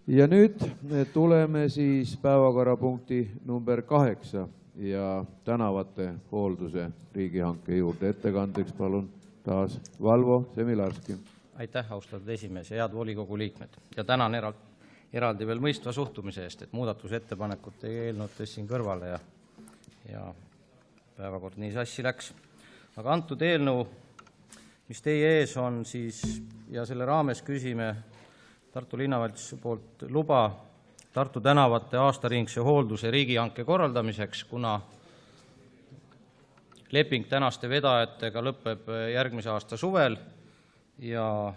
Ja nüüd tuleme siis päevakorrapunkti number 8 ja tänavate hoolduse riigihanke juurde. Ettekandeks palun taas Valvo Semilarski. Aitäh, austatud esimees ja head volikogu liikmed. Ja tänan eraldi veel mõistva suhtumise eest, et muudatusettepanekute eelnõud tõstsin kõrvale ja päevakord nii sassi läks. Aga antud eelnõu, mis teie ees on, siis ja selle raames küsime Tartu linnavalitsuse poolt luba Tartu tänavate aastaringse hoolduse riigihanke korraldamiseks, kuna leping tänaste vedajatega lõpeb järgmise aasta suvel ja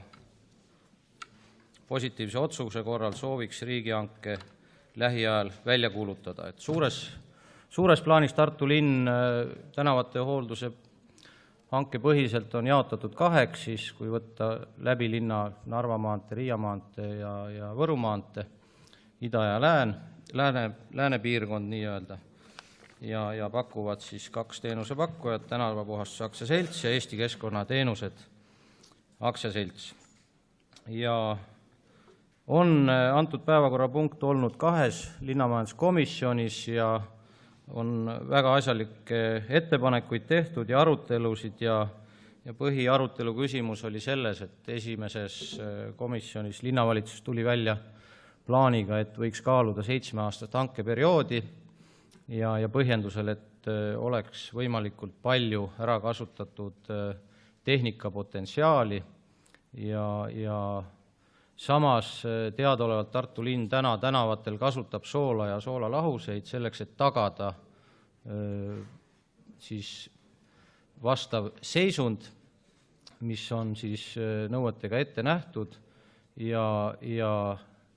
positiivse otsuse korral sooviks riigihanke lähiajal välja kuulutada. Et suures plaanis Tartu linn tänavate hoolduse hanke põhiselt on jaotatud kaheks, siis kui võtta läbi linna Narva maantee, Riia maantee ja Võru maantee, ida ja lääne piirkond nii-öelda, ja pakuvad siis kaks teenusepakkujat, Tänavapuhastuse aktsiaselts ja Eesti Keskkonnateenused aktsiaselts. Ja on antud päevakorrapunkt olnud kahes linnamajanduskomisjonis ja on väga asjalikke ettepanekuid tehtud ja arutelusid ja põhiarutelu küsimus oli selles, et esimeses komisjonis linnavalitsus tuli välja plaaniga, et võiks kaaluda 7-aastast hankeperioodi ja põhjendusel, et oleks võimalikult palju ära kasutatud tehnikapotentsiaali ja samas teadaolevalt Tartu linn tänavatel kasutab soola ja soolalahuseid selleks, et tagada siis vastav seisund, mis on siis nõuetega ette nähtud ja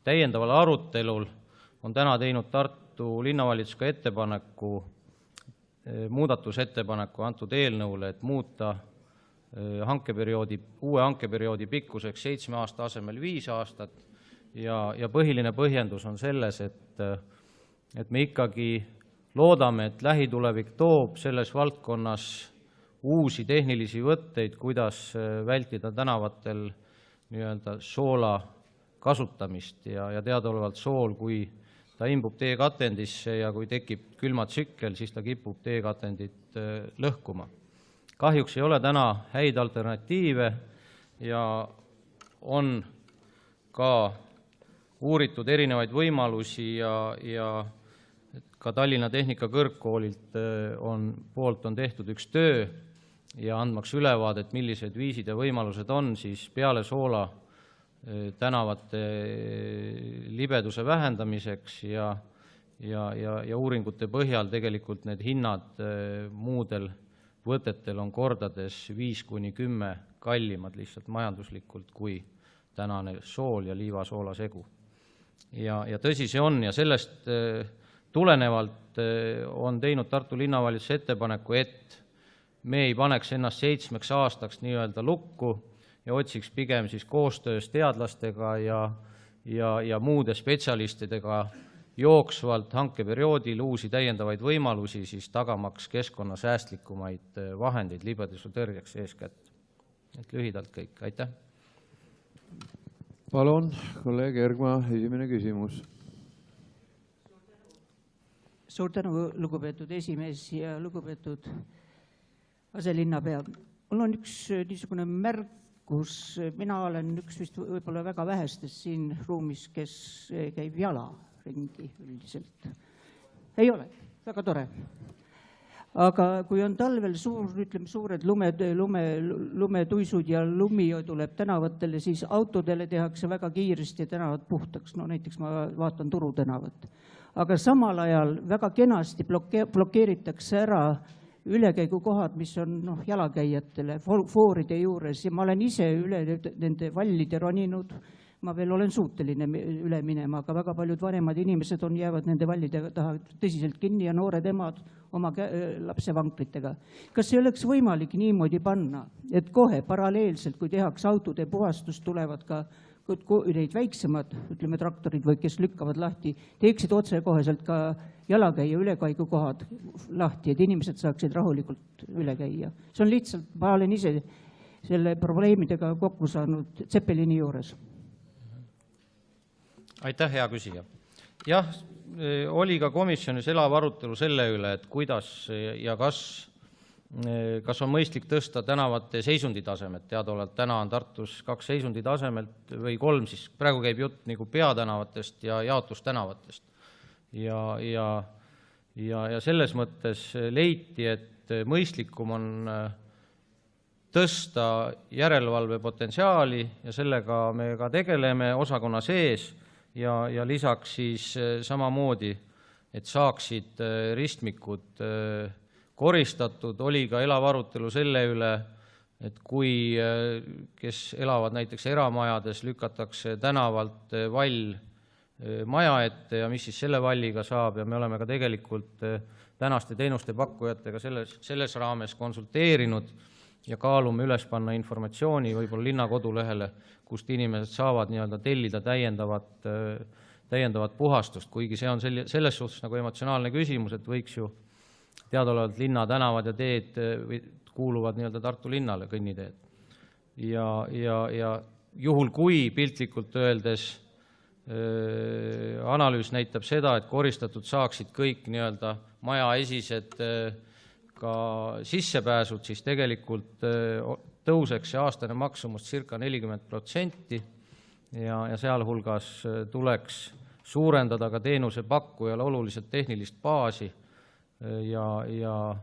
täiendaval arutelul on täna teinud Tartu linnavalitsus ka muudatusettepaneku antud eelnõule, et muuta uue hankeperioodi pikkuseks 7 aasta asemel 5 aastat ja põhiline põhjendus on selles, et me ikkagi loodame, et lähitulevik toob selles valdkonnas uusi tehnilisi võtteid, kuidas vältida tänavatel nii-öelda soola kasutamist ja teadaolevalt sool, kui ta imbub teekatendisse ja kui tekib külmatsükkel, siis ta kipub teekatendit lõhkuma. Kahjuks ei ole täna häid alternatiive ja on ka uuritud erinevaid võimalusi ja ka Tallinna Tehnikakõrgkoolilt on tehtud üks töö ja andmaks ülevaadet, millised viisid ja võimalused on, siis peale soola tänavate libeduse vähendamiseks ja uuringute põhjal tegelikult need hinnad muudel võtetel on kordades 5–10 kallimad lihtsalt majanduslikult kui tänane sool ja liivasoola segu. Ja tõsi see on ja sellest tulenevalt on teinud Tartu linnavalitsus ettepaneku, et me ei paneks ennast 7 aastaks nii-öelda lukku ja otsiks pigem siis koostöös teadlastega ja muude spetsialistidega jooksvalt hankeperioodil uusi täiendavaid võimalusi, siis tagamaks keskkonnasäästlikumaid vahendeid libeduse tõrjeks eeskätt. Et lühidalt kõik. Aitäh. Palun, kolleeg Ergma, esimene küsimus. Suur tänu, lugupeetud esimees ja lugupeetud aselinnapea. Mul on üks niisugune märkus. Mina olen üks vist võib-olla väga vähestest siin ruumis, kes käib jala ringi üldiselt. Ei ole, väga tore. Aga kui on talvel suured lumetuisud ja lumi tuleb tänavatele, siis autodele tehakse väga kiiresti tänavad puhtaks. No näiteks ma vaatan Turu tänavat. Aga samal ajal väga kenasti blokeeritakse ära ülekäigukohad, mis on jalakäijatele, fooride juures. Ja ma olen ise üle nende vallide roninud. Ma veel olen suuteline üle minema, aga väga paljud vanemad inimesed jäävad nende vallide taha tõsiselt kinni ja noored emad oma lapsevanklitega. Kas ei oleks võimalik niimoodi panna, et kohe paralleelselt, kui tehakse autode puhastust, tulevad ka neid väiksemad, ütleme traktorid või kes lükkavad lahti, teeksid otsekoheselt ka jalakäija ülekäigukohad lahti, et inimesed saaksid rahulikult üle käia. See on lihtsalt, ma olen ise selle probleemidega kokku saanud Zeppelini juures. Aitäh, hea küsija. Jah, oli ka komisjonis elav arutelu selle üle, et kuidas ja kas on mõistlik tõsta tänavate seisunditasemed. Teadaolevalt täna on Tartus 2 seisunditasemelt või 3, siis praegu käib jutt nagu peatänavatest ja jaotustänavatest. Ja selles mõttes leiti, et mõistlikum on tõsta järelevalve potentsiaali ja sellega me ka tegeleme osakonna sees ja lisaks siis samamoodi, et saaksid ristmikud koristatud. Oli ka elav arutelu selle üle, et kui kes elavad näiteks eramajades, lükatakse tänavalt vall maja ette ja mis siis selle valliga saab ja me oleme ka tegelikult tänaste teenuste pakkujatega selles raames konsulteerinud ja kaalume üles panna informatsiooni võib-olla linna kodulehele, kust inimesed saavad tellida täiendavat puhastust, kuigi see on selles suhtes nagu emotsionaalne küsimus, et võiks ju teadaolevalt linna tänavad ja teed kuuluvad Tartu linnale, kõnniteed. Ja juhul kui piltlikult öeldes analüüs näitab seda, et koristatud saaksid kõik majaesised ka sissepääsud, siis tegelikult tõuseks see aastane maksumus circa 40% ja sealhulgas tuleks suurendada ka teenuse pakkujale oluliselt tehnilist baasi ja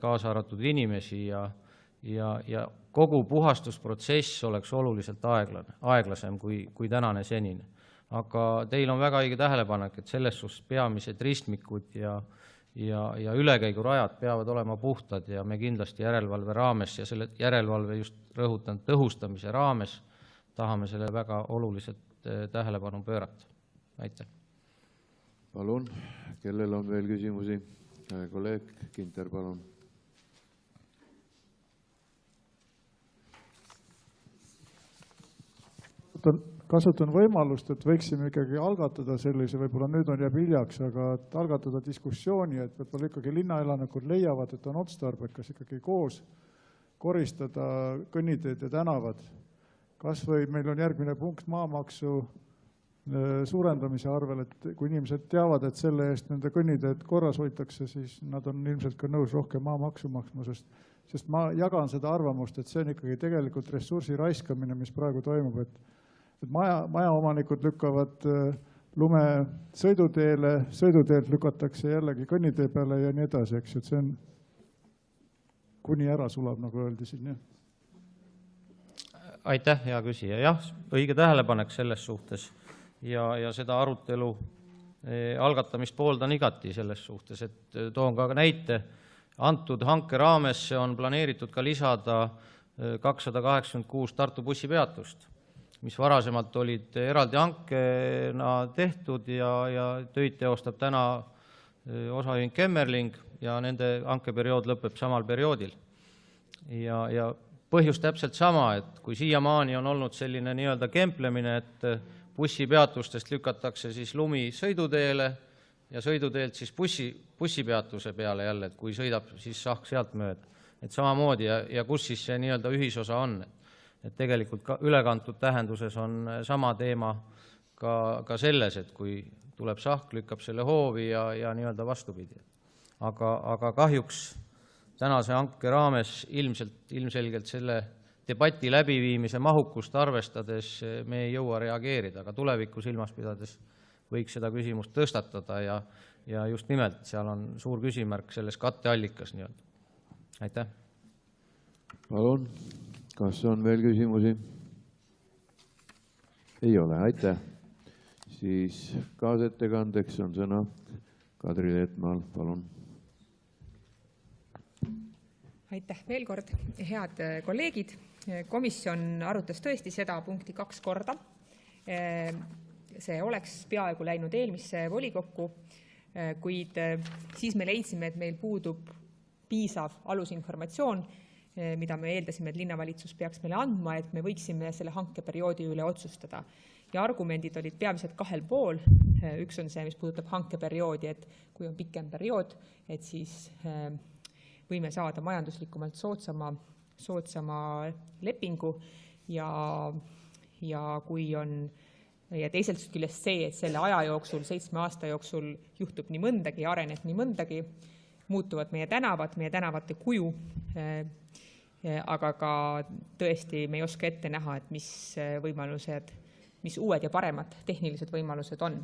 kaasa arvatud inimesi ja kogu puhastusprotsess oleks oluliselt aeglasem kui tänane senine. Aga teil on väga õige tähelepanek, et selles suhtes peamised ristmikud ja ülekäigurajad peavad olema puhtad ja me kindlasti järelevalve raames ja selle järelevalve just rõhutan tõhustamise raames tahame selle väga oluliselt tähelepanu pöörata. Aitäh. Palun, kellel on veel küsimusi? Kolleeg Kinter, palun. Kasutan võimalust, et võiksime ikkagi algatada sellise, võib-olla nüüd on jääb hiljaks, aga et algatada diskussiooni, et võib-olla ikkagi linnaelanikud leiavad, et on otstarbekas ikkagi koos koristada kõnniteed ja tänavad. Kas või meil on järgmine punkt maamaksu suurendamise arvel, et kui inimesed teavad, et selle eest nende kõnniteed korras hoitakse, siis nad on ilmselt ka nõus rohkem maamaksu maksma, sest ma jagan seda arvamust, et see on ikkagi tegelikult ressursi raiskamine, mis praegu toimub, et majaomanikud lükkavad lume sõiduteele, sõiduteelt lükatakse jällegi kõnnitee peale ja nii edasi, eks, et see on kuni ära sulab, nagu öeldi siin. Aitäh, hea küsija. Jah, õige tähelepanek selles suhtes ja seda arutelu algatamist pooldan igati selles suhtes, et toon ka näite. Antud hanke raames on planeeritud ka lisada 286 Tartu bussipeatust, mis varasemalt olid eraldi hankena tehtud ja töid teostab täna osaühing Kemmerling ja nende hankeperiood lõpeb samal perioodil. Ja põhjus täpselt sama, et kui siiamaani on olnud selline nii-öelda kemplemine, et bussipeatustest lükatakse siis lumi sõiduteele ja sõiduteelt siis bussipeatuse peale jälle, et kui sõidab, siis sahk sealt mööda. Et samamoodi ja kus siis see nii-öelda ühisosa on. Et tegelikult ka ülekantud tähenduses on sama teema ka selles, et kui tuleb sahk, lükkab selle hoovi ja nii-öelda vastupidi. Aga kahjuks tänase hanke raames ilmselgelt selle debati läbiviimise mahukust arvestades me ei jõua reageerida, aga tulevikku silmas pidades võiks seda küsimust tõstatada ja just nimelt seal on suur küsimärk selles katteallikas nii-öelda. Aitäh. Palun. Kas on veel küsimusi? Ei ole, aitäh. Siis kaasettekandeks on sõna Kadri Leetmaal, palun. Aitäh veel kord, head kolleegid. Komisjon arutas tõesti seda punkti 2 korda. See oleks peaaegu läinud eelmisse volikokku, kuid siis me leidsime, et meil puudub piisav alusinformatsioon, mida me eeldasime, et linnavalitsus peaks meile andma, et me võiksime selle hankeperioodi üle otsustada. Ja argumendid olid peamiselt 2 pool. Üks on see, mis puudutab hankeperioodi, et kui on pikem periood, et siis võime saada majanduslikumalt soodsama lepingu ja kui on ja teisest küljest see, et selle aja jooksul, 7 aasta jooksul juhtub nii mõndagi, areneb nii mõndagi, muutuvad meie tänavad, meie tänavate kuju, aga ka tõesti me ei oska ette näha, et mis võimalused, mis uued ja paremad tehnilised võimalused on.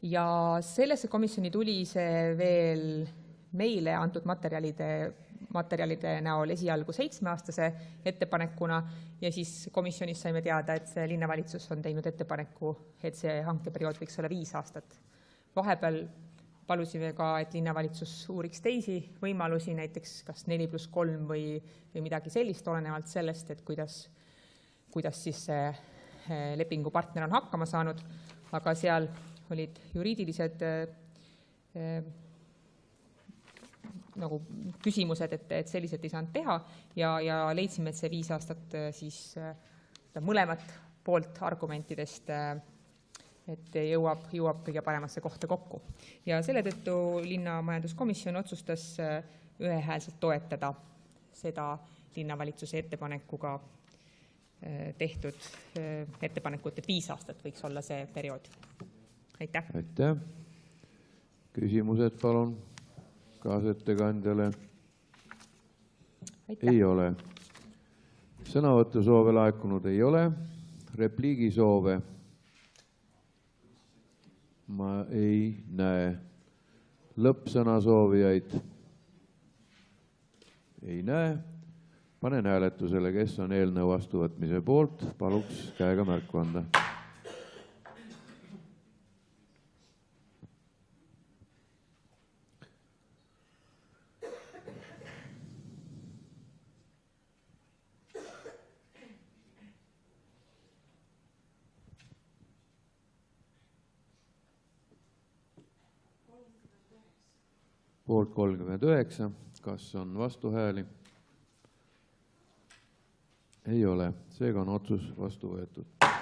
Ja sellesse komisjoni tuli see veel meile antud materjalide näol esialgu 7-aastase ettepanekuna ja siis komisjonis saime teada, et see linnavalitsus on teinud ettepaneku, et see hankeperiood võiks olla 5 aastat. Vahepeal palusime ka, et linnavalitsus uuriks teisi võimalusi, näiteks kas 4+3 või midagi sellist, olenevalt sellest, et kuidas siis see lepingupartner on hakkama saanud, aga seal olid juriidilised nagu küsimused, et sellised ei saanud teha ja leidsime, et see 5 aastat siis mõlemat poolt argumentidest, et jõuab kõige paremasse kohta kokku. Ja selle tõttu linna majanduskomisjon otsustas ühehäälselt toetada seda linnavalitsuse ettepanekuga tehtud ettepanekut, et 5 aastat võiks olla see periood. Aitäh! Aitäh! Küsimused palun kaasettekandjale? Ei ole. Sõnavõtusoove laekunud ei ole. Repliigisoove ma ei näe. Lõppsõnasoovijaid ei näe. Panen hääletusele, kes on eelnõu vastuvõtmise poolt. Paluks käega märku anda. Poolt 39. Kas on vastuhääli? Ei ole. Seega on otsus vastu võetud.